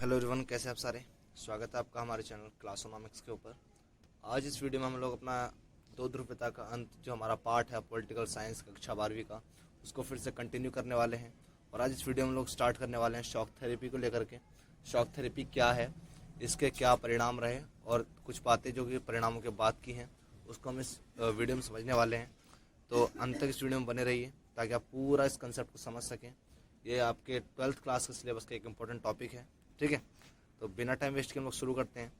Hello everyone, कैसे आप सारे। स्वागत है आपका हमारे चैनल क्लासोनॉमिक्स के ऊपर। आज इस वीडियो में हम लोग अपना दो ध्रुवता का अंत जो हमारा पार्ट है पॉलिटिकल साइंस कक्षा 12वीं का, उसको फिर से कंटिन्यू करने वाले हैं। और आज इस वीडियो में हम लोग स्टार्ट करने वाले हैं शॉक थेरेपी को लेकर के। शॉक थेरेपी क्या है, इसके क्या परिणाम रहे और कुछ बातें जो कि परिणामों के बाद की हैं उसको हम इस वीडियो में समझने वाले हैं। तो अंत तक इस वीडियो में बने रहिए ताकि आप पूरा इस कंसेप्ट को समझ सकें। ये आपके 12th क्लास के सिलेबस का एक इम्पोर्टेंट टॉपिक है, ठीक है। तो बिना टाइम वेस्ट के हम लोग शुरू करते हैं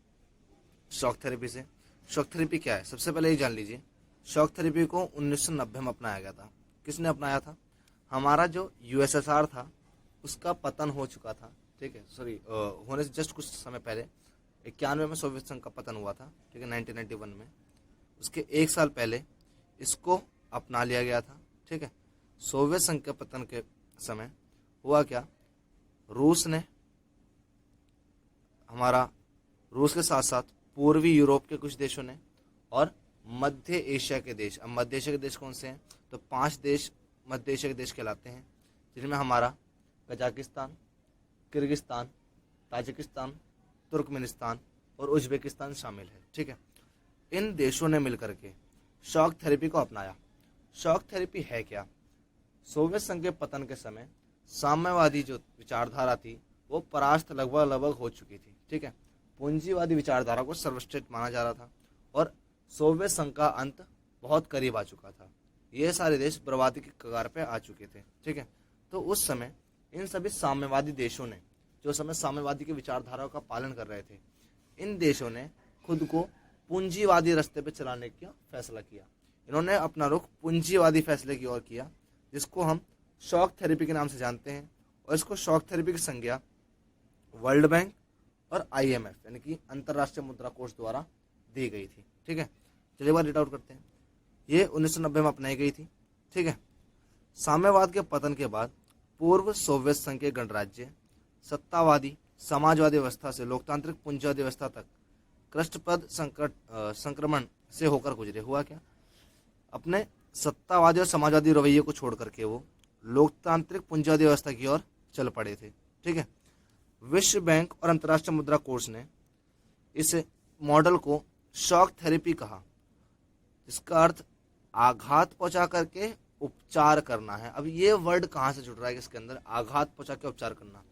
शॉक थेरेपी से। शॉक थेरेपी क्या है, सबसे पहले ये जान लीजिए। शॉक थेरेपी को 1990 में अपनाया गया था। किसने अपनाया था? हमारा जो यूएसएसआर था उसका पतन हो चुका था, ठीक है। सॉरी, होने से जस्ट कुछ समय पहले 91 में सोवियत संघ का पतन हुआ था, ठीक है, 1991 में। उसके एक साल पहले इसको अपना लिया गया था, ठीक है। सोवियत संघ के पतन के समय हुआ क्या, रूस के साथ साथ पूर्वी यूरोप के कुछ देशों ने और मध्य एशिया के देश। अब मध्य एशिया के देश कौन से हैं? तो 5 देश मध्य एशिया के देश कहलाते हैं, जिनमें हमारा कजाकिस्तान, किर्गिस्तान, ताजिकिस्तान, तुर्कमेनिस्तान और उज्बेकिस्तान शामिल है, ठीक है। इन देशों ने मिलकर के शॉक थेरेपी को अपनाया। शॉक थेरेपी है क्या? सोवियत संघ के पतन के समय साम्यवादी जो विचारधारा थी वो परास्त लगभग हो चुकी थी, ठीक है। पूंजीवादी विचारधारा को सर्वश्रेष्ठ माना जा रहा था और सोवियत संघ का अंत बहुत करीब आ चुका था। ये सारे देश बर्बादी की कगार पे आ चुके थे, ठीक है। तो उस समय इन सभी साम्यवादी देशों ने, जो समय साम्यवादी की विचारधारा का पालन कर रहे थे, इन देशों ने खुद को पूंजीवादी रास्ते पे चलाने का फैसला किया। इन्होंने अपना रुख पूंजीवादी फैसले की ओर किया, जिसको हम शॉक थेरेपी के नाम से जानते हैं। और इसको शॉक थेरेपी की संज्ञा वर्ल्ड बैंक और IMF यानी कि अंतर्राष्ट्रीय मुद्रा कोष द्वारा दी गई थी, ठीक है। चलिए बार रीड आउट करते हैं। ये 1990 में अपनाई गई थी, ठीक है। साम्यवाद के पतन के बाद पूर्व सोवियत संघ के गणराज्य सत्तावादी समाजवादी व्यवस्था से लोकतांत्रिक पूंजीवादी व्यवस्था तक कृष्टप्रद संक्रमण से होकर गुजरे। हुआ क्या, अपने सत्तावादी और समाजवादी रवैये को छोड़ करके वो लोकतांत्रिक पूंजीवादी व्यवस्था की ओर चल पड़े थे, ठीक है। विश्व बैंक और अंतर्राष्ट्रीय मुद्रा कोष ने इस मॉडल को शॉक थेरेपी कहा, जिसका अर्थ आघात पहुंचा करके उपचार करना है। अब ये वर्ड कहाँ से जुड़ रहा है इसके अंदर, आघात पहुंचा के उपचार करना।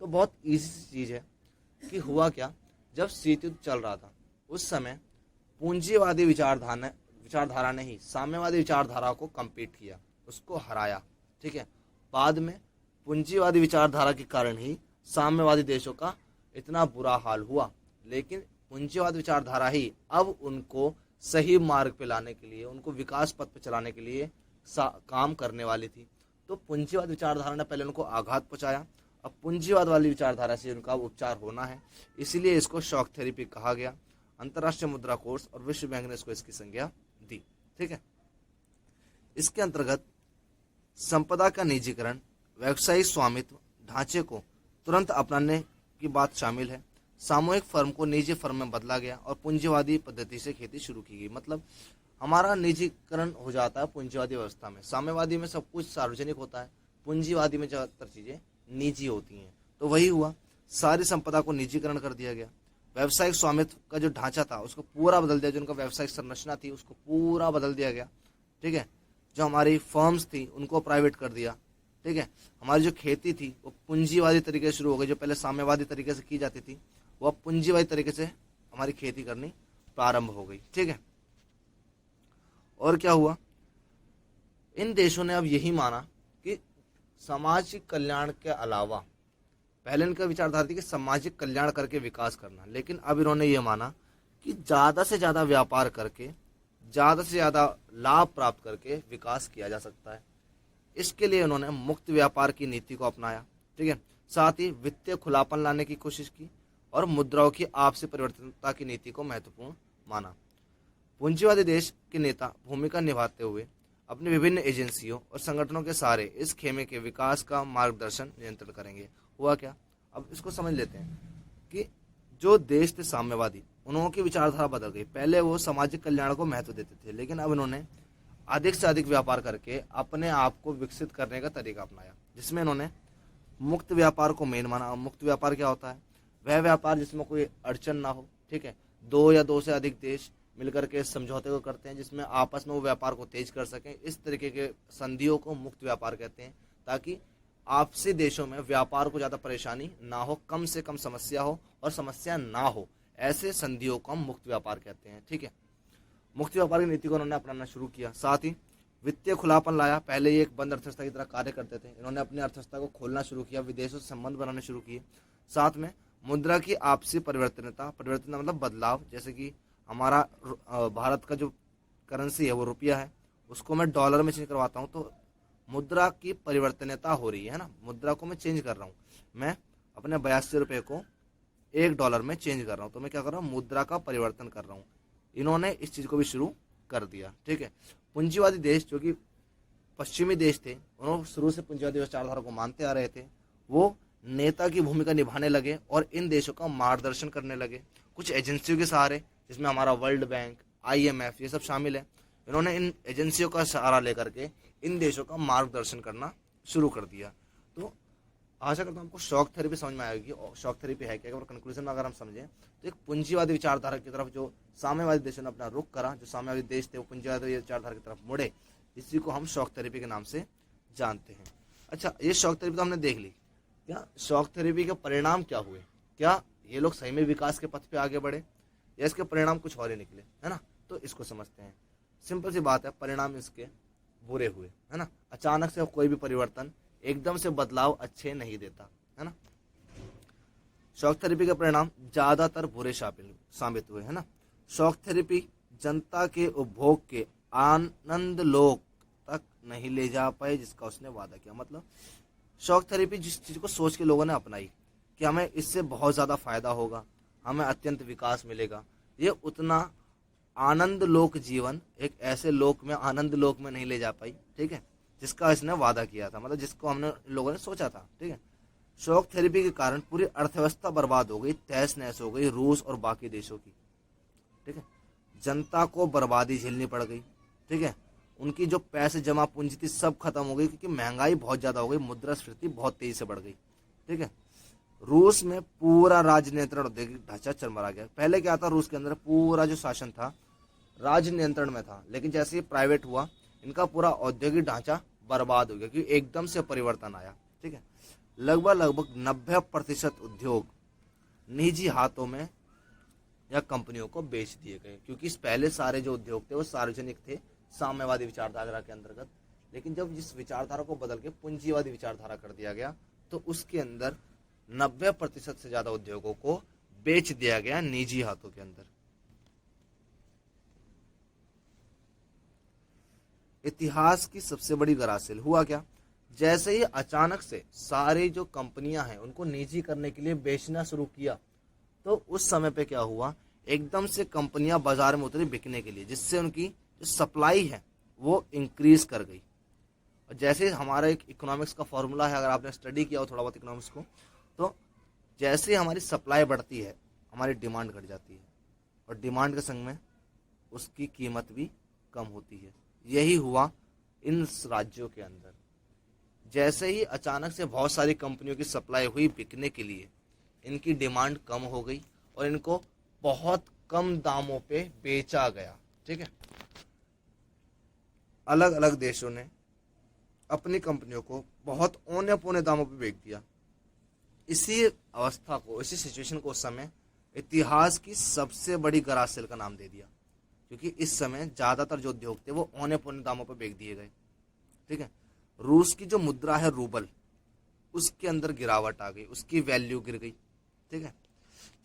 तो बहुत इजी चीज है कि हुआ क्या, जब शीत युद्ध चल रहा था उस समय पूंजीवादी विचारधारा ने ही साम्यवादी विचारधारा को कम्पीट किया, उसको हराया, ठीक है। बाद में पूंजीवादी विचारधारा के कारण ही साम्यवादी देशों का इतना बुरा हाल हुआ, लेकिन पूंजीवाद विचारधारा ही अब उनको सही मार्ग पे लाने के लिए, उनको विकास पथ पे चलाने के लिए काम करने वाली थी। तो पूंजीवाद विचारधारा ने पहले उनको आघात पहुंचाया, अब पूंजीवाद वाली विचारधारा से उनका उपचार होना है, इसीलिए इसको शॉक थेरेपी कहा गया। अंतर्राष्ट्रीय मुद्रा कोष और विश्व बैंक ने इसको इसकी संज्ञा दी, ठीक है। इसके अंतर्गत संपदा का निजीकरण, व्यवसायिक स्वामित्व ढांचे को तुरंत अपनाने की बात शामिल है। सामूहिक फर्म को निजी फर्म में बदला गया और पूंजीवादी पद्धति से खेती शुरू की गई। मतलब हमारा निजीकरण हो जाता है पूंजीवादी व्यवस्था में। साम्यवादी में सब कुछ सार्वजनिक होता है, पूंजीवादी में ज़्यादातर चीज़ें निजी होती हैं। तो वही हुआ, सारी संपदा को निजीकरण कर दिया गया। व्यावसायिक स्वामित्व का जो ढांचा था उसको पूरा बदल दिया, जो उनका व्यावसायिक संरचना थी उसको पूरा बदल दिया गया, ठीक है। जो हमारी फर्म्स थी उनको प्राइवेट कर दिया, ठीक है। हमारी जो खेती थी वो पूंजीवादी तरीके से शुरू हो गई। जो पहले साम्यवादी तरीके से की जाती थी वो अब पूंजीवादी तरीके से हमारी खेती करनी प्रारंभ हो गई, ठीक है। और क्या हुआ, इन देशों ने अब यही माना कि सामाजिक कल्याण के अलावा, पहले इनका विचारधारा थी कि सामाजिक कल्याण करके विकास करना, लेकिन अब इन्होंने ये माना कि ज़्यादा से ज़्यादा व्यापार करके, ज़्यादा से ज़्यादा लाभ प्राप्त करके विकास किया जा सकता है। इसके लिए उन्होंने मुक्त व्यापार की नीति को अपनाया, ठीक है। साथ ही वित्तीय खुलापन लाने की कोशिश की और मुद्राओं की आपसी परिवर्तनता की नीति को महत्वपूर्ण माना। पूंजीवादी देश के नेता भूमिका निभाते हुए अपनी विभिन्न एजेंसियों और संगठनों के सहारे इस खेमे के विकास का मार्गदर्शन नियंत्रण करेंगे। हुआ क्या, अब इसको समझ लेते हैं कि जो देश थे साम्यवादी, उन्होंने विचारधारा बदल गई। पहले वो सामाजिक कल्याण को महत्व देते थे, लेकिन अब इन्होंने अधिक से अधिक व्यापार करके अपने आप को विकसित करने का तरीका अपनाया, जिसमें इन्होंने मुक्त व्यापार को मेन माना। मुक्त व्यापार क्या होता है, वह व्यापार जिसमें कोई अड़चन ना हो, ठीक है। दो या दो से अधिक देश मिलकर के इस समझौते को करते हैं जिसमें आपस में वो व्यापार को तेज कर सकें। इस तरीके के संधियों को मुक्त व्यापार कहते हैं, ताकि आपसी देशों में व्यापार को ज़्यादा परेशानी ना हो, कम से कम समस्या हो और समस्या ना हो, ऐसे संधियों को हम मुक्त व्यापार कहते हैं, ठीक है। मुक्त व्यापार की नीति को उन्होंने अपनाना शुरू किया। साथ ही वित्तीय खुलापन लाया। पहले ये एक बंद अर्थव्यवस्था की तरह कार्य करते थे, इन्होंने अपनी अर्थव्यवस्था को खोलना शुरू किया, विदेशों से संबंध बनाने शुरू किए। साथ में मुद्रा की आपसी परिवर्तनता, परिवर्तनता मतलब बदलाव, जैसे कि हमारा भारत का जो करेंसी है वो रुपया है, उसको मैं डॉलर में चेंज करवाता हूँ तो मुद्रा की परिवर्तनता हो रही है ना, मुद्रा को मैं चेंज कर रहा हूँ। मैं अपने 82 रुपये को $1 में चेंज कर रहा हूँ, तो मैं क्या कर रहा हूँ, मुद्रा का परिवर्तन कर रहा हूँ। इन्होंने इस चीज़ को भी शुरू कर दिया, ठीक है। पूंजीवादी देश जो कि पश्चिमी देश थे, उन्होंने शुरू से पूंजीवादी विचारधारा को मानते आ रहे थे, वो नेता की भूमिका निभाने लगे और इन देशों का मार्गदर्शन करने लगे कुछ एजेंसियों के सहारे, जिसमें हमारा वर्ल्ड बैंक, IMF ये सब शामिल है। इन्होंने इन एजेंसियों का सहारा लेकर के इन देशों का मार्गदर्शन करना शुरू कर दिया। तो आशा करता हूँ आपको शॉक थेरेपी समझ में आएगी। और शॉक थेरेपी है क्या, अगर कंक्लूजन में अगर हम समझें तो एक पूंजीवादी विचारधारा की तरफ जो साम्यवादी देशों ने अपना रुख करा, जो साम्यवादी देश थे वो पूंजीवादी विचारधारा की तरफ मुड़े, इसी को हम शॉक थेरेपी के नाम से जानते हैं। अच्छा, ये शॉक थेरेपी तो हमने देख ली। क्या शॉक थेरेपी के परिणाम क्या हुए, क्या ये लोग सही में विकास के पथ पे आगे बढ़े या इसके परिणाम कुछ और ही निकले, है ना। तो इसको समझते हैं। सिंपल सी बात है, परिणाम इसके बुरे हुए, है ना। अचानक से कोई भी परिवर्तन, एकदम से बदलाव अच्छे नहीं देता, है ना। शॉक थेरेपी के परिणाम ज्यादातर बुरे साबित हुए, है ना। शॉक थेरेपी जनता के उपभोग के आनंद लोक तक नहीं ले जा पाए जिसका उसने वादा किया। मतलब शॉक थेरेपी जिस चीज को सोच के लोगों ने अपनाई कि हमें इससे बहुत ज्यादा फायदा होगा, हमें अत्यंत विकास मिलेगा, ये उतना आनंद लोक जीवन, एक ऐसे लोक में, आनंद लोक में नहीं ले जा पाई, ठीक है, जिसका इसने वादा किया था, मतलब जिसको हमने लोगों ने सोचा था, ठीक है। शॉक थेरेपी के कारण पूरी अर्थव्यवस्था बर्बाद हो गई, तहस नहस हो गई रूस और बाकी देशों की, ठीक है। जनता को बर्बादी झेलनी पड़ गई, ठीक है। उनकी जो पैसे जमा पूंजी थी सब खत्म हो गई, क्योंकि महंगाई बहुत ज्यादा हो गई, मुद्रास्फीति बहुत तेजी से बढ़ गई, ठीक है। रूस में पूरा राज नियंत्रण औद्योगिक ढांचा चरमरा गया। पहले क्या था, रूस के अंदर पूरा जो शासन था राज नियंत्रण में था, लेकिन जैसे ही प्राइवेट हुआ इनका पूरा औद्योगिक ढांचा बर्बाद हो गया, क्योंकि एकदम से परिवर्तन आया, ठीक है। लगभग 90% उद्योग निजी हाथों में या कंपनियों को बेच दिए गए, क्योंकि इस पहले सारे जो उद्योग थे वो सार्वजनिक थे साम्यवादी विचारधारा के अंतर्गत। लेकिन जब इस विचारधारा को बदल के पूंजीवादी विचारधारा कर दिया गया तो उसके अंदर 90% से ज्यादा उद्योगों को बेच दिया गया निजी हाथों के अंदर। इतिहास की सबसे बड़ी गरासिल हुआ क्या, जैसे ही अचानक से सारी जो कंपनियां हैं उनको निजी करने के लिए बेचना शुरू किया, तो उस समय पे क्या हुआ, एकदम से कंपनियां बाजार में उतरी बिकने के लिए, जिससे उनकी जो सप्लाई है वो इंक्रीज कर गई। और जैसे हमारा एक इकोनॉमिक्स का फॉर्मूला है, अगर आपने स्टडी किया हो थोड़ा बहुत इकोनॉमिक्स को, तो जैसे हमारी सप्लाई बढ़ती है हमारी डिमांड घट जाती है, और डिमांड के संग में उसकी कीमत भी कम होती है। यही हुआ इन राज्यों के अंदर। जैसे ही अचानक से बहुत सारी कंपनियों की सप्लाई हुई बिकने के लिए, इनकी डिमांड कम हो गई और इनको बहुत कम दामों पे बेचा गया, ठीक है। अलग अलग देशों ने अपनी कंपनियों को बहुत औने पौने दामों पे बेच दिया। इसी अवस्था को, इसी सिचुएशन को उस समय इतिहास की सबसे बड़ी गरासिल का नाम दे दिया, क्योंकि इस समय ज्यादातर जो उद्योग थे वो औने पौने दामों पर बेच दिए गए, ठीक है। रूस की जो मुद्रा है रूबल, उसके अंदर गिरावट आ गई, उसकी वैल्यू गिर गई, ठीक है।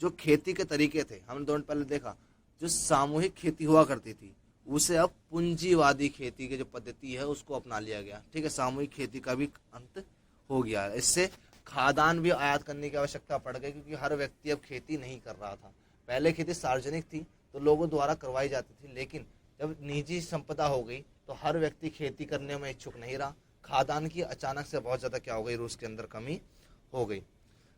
जो खेती के तरीके थे, हमने दोनों पहले देखा, जो सामूहिक खेती हुआ करती थी उसे अब पूंजीवादी खेती की जो पद्धति है उसको अपना लिया गया, ठीक है। सामूहिक खेती का भी अंत हो गया है। इससे खाद्यान्न भी आयात करने की आवश्यकता पड़ गई, क्योंकि हर व्यक्ति अब खेती नहीं कर रहा था। पहले खेती सार्वजनिक थी तो लोगों द्वारा करवाई जाती थी, लेकिन जब निजी संपदा हो गई तो हर व्यक्ति खेती करने में इच्छुक नहीं रहा। खाद्यान्न की अचानक से बहुत ज़्यादा क्या हो गई, रूस के अंदर कमी हो गई।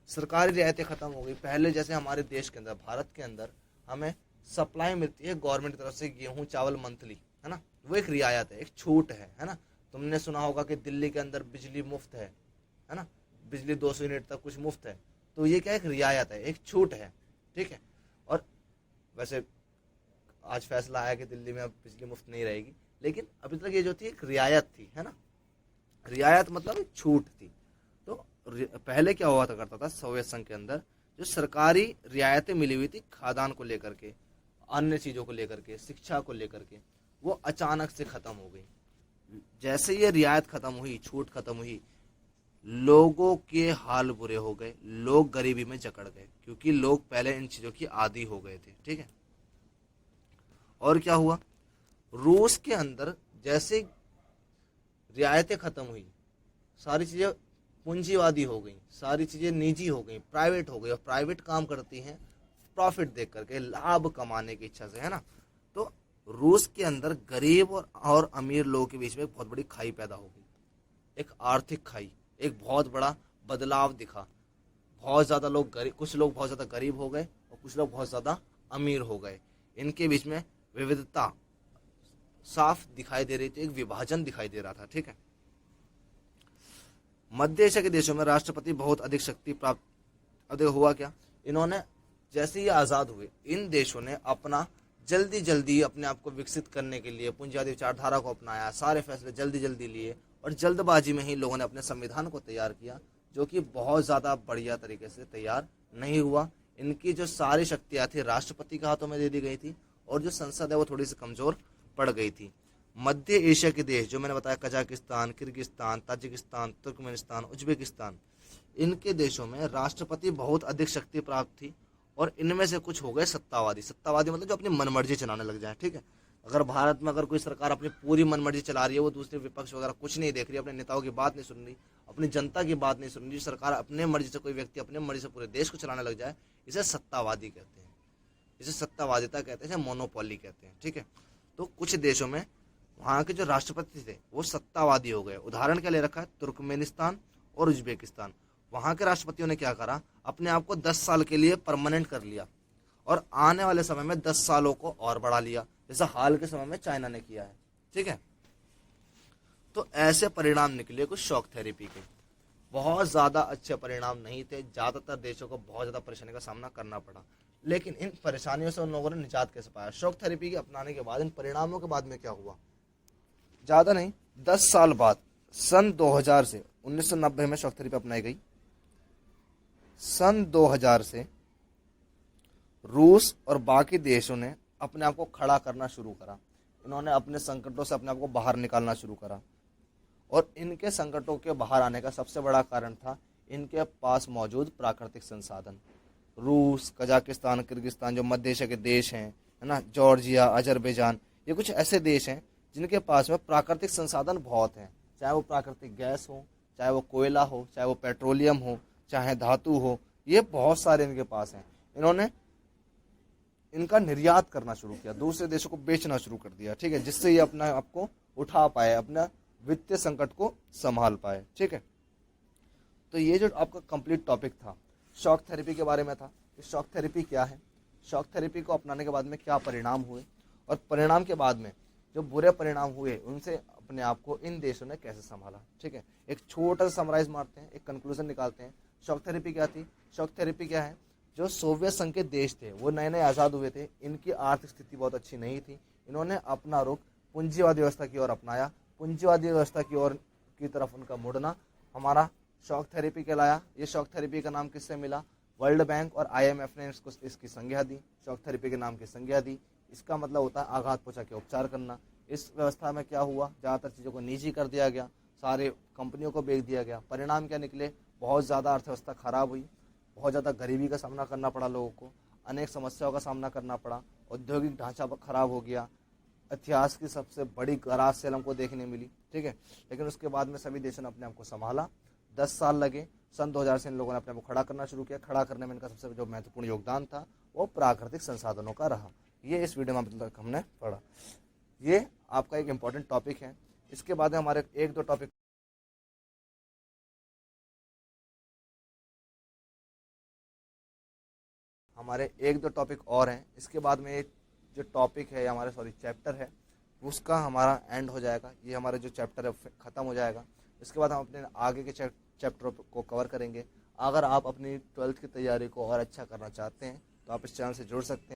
सरकारी रियायतें खत्म हो गई। पहले जैसे हमारे देश के अंदर, भारत के अंदर हमें सप्लाई मिलती है गवर्नमेंट की तरफ से, गेहूं चावल मंथली, है ना, वो एक रियायत है, एक छूट है ना। तुमने सुना होगा कि दिल्ली के अंदर बिजली मुफ्त है ना, बिजली 200 यूनिट तक कुछ मुफ्त है। तो ये क्या, एक रियायत है, एक छूट है, ठीक है। और वैसे आज फैसला आया कि दिल्ली में अब बिजली मुफ्त नहीं रहेगी, लेकिन अभी तक ये जो थी एक रियायत थी, है ना। रियायत मतलब एक छूट थी। तो पहले क्या हुआ करता था सोवियत संघ के अंदर, जो सरकारी रियायतें मिली हुई थी खाद्यान्न को लेकर के, अन्य चीजों को लेकर के, शिक्षा को लेकर के, वो अचानक से खत्म हो गई। जैसे ये रियायत खत्म हुई, छूट खत्म हुई, लोगों के हाल बुरे हो गए, लोग गरीबी में जकड़ गए, क्योंकि लोग पहले इन चीजों की आदी हो गए थे, ठीक है। और क्या हुआ, रूस के अंदर जैसे रियायतें खत्म हुई, सारी चीजें पूंजीवादी हो गई, सारी चीजें निजी हो गई, प्राइवेट हो गई, और प्राइवेट काम करती हैं प्रॉफिट देख करके, लाभ कमाने की इच्छा से, है ना। तो रूस के अंदर गरीब और अमीर लोगों के बीच में एक बहुत बड़ी खाई पैदा हो गई, एक आर्थिक खाई, एक बहुत बड़ा बदलाव दिखा। बहुत ज्यादा लोग गरीब, कुछ लोग बहुत ज्यादा गरीब हो गए और कुछ लोग बहुत ज्यादा अमीर हो गए। इनके बीच में विविधता साफ दिखाई दे रही थी, एक विभाजन दिखाई दे रहा था, ठीक है। मध्य एशिया के देशों में राष्ट्रपति बहुत अधिक शक्ति प्राप्त अधिक हुआ क्या, इन्होंने जैसे ही आजाद हुए, इन देशों ने अपना जल्दी जल्दी अपने आप को विकसित करने के लिए पूंजीवादी विचारधारा को अपनाया, सारे फैसले जल्दी जल्दी लिए, और जल्दबाजी में ही लोगों ने अपने संविधान को तैयार किया, जो कि बहुत ज्यादा बढ़िया तरीके से तैयार नहीं हुआ। इनकी जो सारी शक्तियां थी राष्ट्रपति के हाथों में दे दी गई थी, और जो संसद है वो थोड़ी सी कमजोर पड़ गई थी। मध्य एशिया के देश जो मैंने बताया, Kazakhstan, Kyrgyzstan, Tajikistan, Turkmenistan, Uzbekistan, इनके देशों में राष्ट्रपति बहुत अधिक शक्ति प्राप्त थी, और इनमें से कुछ हो गए सत्तावादी। सत्तावादी मतलब जो अपनी मनमर्जी चलाने लग जाए, ठीक है। अगर भारत में अगर कोई सरकार अपनी पूरी मनमर्जी चला रही है, वो दूसरे विपक्ष वगैरह कुछ नहीं देख रही, अपने नेताओं की बात नहीं सुन रही, अपनी जनता की बात नहीं सुन रही, सरकार अपने मर्जी से, कोई व्यक्ति अपने मर्जी से पूरे देश को चलाने लग जाए, इसे सत्तावादी कहते हैं, इसे सत्तावादिता कहते हैं, मोनोपोली कहते हैं, ठीक है। तो कुछ देशों में वहाँ के जो राष्ट्रपति थे वो सत्तावादी हो गए। उदाहरण क्या ले रखा है, तुर्कमेनिस्तान और उज्बेकिस्तान। वहाँ के राष्ट्रपतियों ने क्या करा, अपने आप को 10 साल के लिए परमानेंट कर लिया, और आने वाले समय में 10 सालों को और बढ़ा लिया, जैसा हाल के समय में चाइना ने किया है, ठीक है। तो ऐसे परिणाम निकले कुछ शॉक थेरेपी के। बहुत ज्यादा अच्छे परिणाम नहीं थे, ज्यादातर देशों को बहुत ज्यादा परेशानी का सामना करना पड़ा, लेकिन इन परेशानियों से उन लोगों ने निजात कैसे पाया। शॉक थेरेपी के अपनाने के बाद, इन परिणामों के बाद में क्या हुआ, ज्यादा नहीं 10 साल बाद, सन 2000 से 1990 में शॉक थेरेपी अपनाई गई। सन 2000 से रूस और बाकी देशों ने अपने आप को खड़ा करना शुरू करा, इन्होंने अपने संकटों से अपने आप को बाहर निकालना शुरू करा, और इनके संकटों के बाहर आने का सबसे बड़ा कारण था इनके पास मौजूद प्राकृतिक संसाधन। रूस, कजाकिस्तान, किर्गिस्तान जो मध्य एशिया के देश हैं, है ना, जॉर्जिया, अजरबैजान, ये कुछ ऐसे देश हैं जिनके पास में प्राकृतिक संसाधन बहुत हैं, चाहे वो प्राकृतिक गैस हो, चाहे वो कोयला हो, चाहे वो पेट्रोलियम हो, चाहे धातु हो, ये बहुत सारे इनके पास हैं। इन्होंने इनका निर्यात करना शुरू किया, दूसरे देशों को बेचना शुरू कर दिया, ठीक है, जिससे ये अपना आपको उठा पाए, अपना वित्तीय संकट को संभाल पाए, ठीक है। तो ये जो आपका कंप्लीट टॉपिक था शॉक थेरेपी के बारे में था कि शॉक थेरेपी क्या है, शॉक थेरेपी को अपनाने के बाद में क्या परिणाम हुए, और परिणाम के बाद में जो बुरे परिणाम हुए उनसे अपने आप को इन देशों ने कैसे संभाला, ठीक है। एक छोटा सा समराइज मारते हैं, एक कंक्लूजन निकालते हैं। शॉक थेरेपी क्या थी, शॉक थेरेपी क्या है, जो सोवियत संघ के देश थे वो नए नए आज़ाद हुए थे, इनकी आर्थिक स्थिति बहुत अच्छी नहीं थी, इन्होंने अपना रुख पूंजीवादी व्यवस्था की ओर अपनाया, पूंजीवादी व्यवस्था की ओर की तरफ उनका मुड़ना हमारा शॉक थेरेपी कहलाया। ये शॉक थेरेपी का नाम किससे मिला, वर्ल्ड बैंक और IMF ने इसकी संज्ञा दी, शॉक थेरेपी के नाम की संज्ञा दी। इसका मतलब होता है आघात पहुंचा के उपचार करना। इस व्यवस्था में क्या हुआ, ज़्यादातर चीज़ों को निजी कर दिया गया, सारे कंपनियों को बेच दिया गया। परिणाम क्या निकले, बहुत ज़्यादा अर्थव्यवस्था खराब हुई, बहुत ज़्यादा गरीबी का सामना करना पड़ा लोगों को, अनेक समस्याओं का सामना करना पड़ा, औद्योगिक ढांचा खराब हो गया, इतिहास की सबसे बड़ी गराज सेल हमको देखने मिली, ठीक है। लेकिन उसके बाद में सभी देशों ने अपने आप को संभाला, 10 साल लगे। सन 2000 से इन लोगों ने अपने आप को खड़ा करना शुरू किया। खड़ा करने में इनका सबसे जो महत्वपूर्ण योगदान था वो प्राकृतिक संसाधनों का रहा। ये इस वीडियो में अब तक हमने पढ़ा, ये आपका एक इम्पॉर्टेंट टॉपिक है। इसके बाद में हमारे एक दो टॉपिक और हैं। इसके बाद में एक जो टॉपिक है हमारे चैप्टर है उसका हमारा एंड हो जाएगा, ये हमारा जो चैप्टर है ख़त्म हो जाएगा। इसके बाद हम अपने आगे के चैप्टर को कवर करेंगे। अगर आप अपनी 12th की तैयारी को और अच्छा करना चाहते हैं तो आप इस चैनल से जुड़ सकते हैं।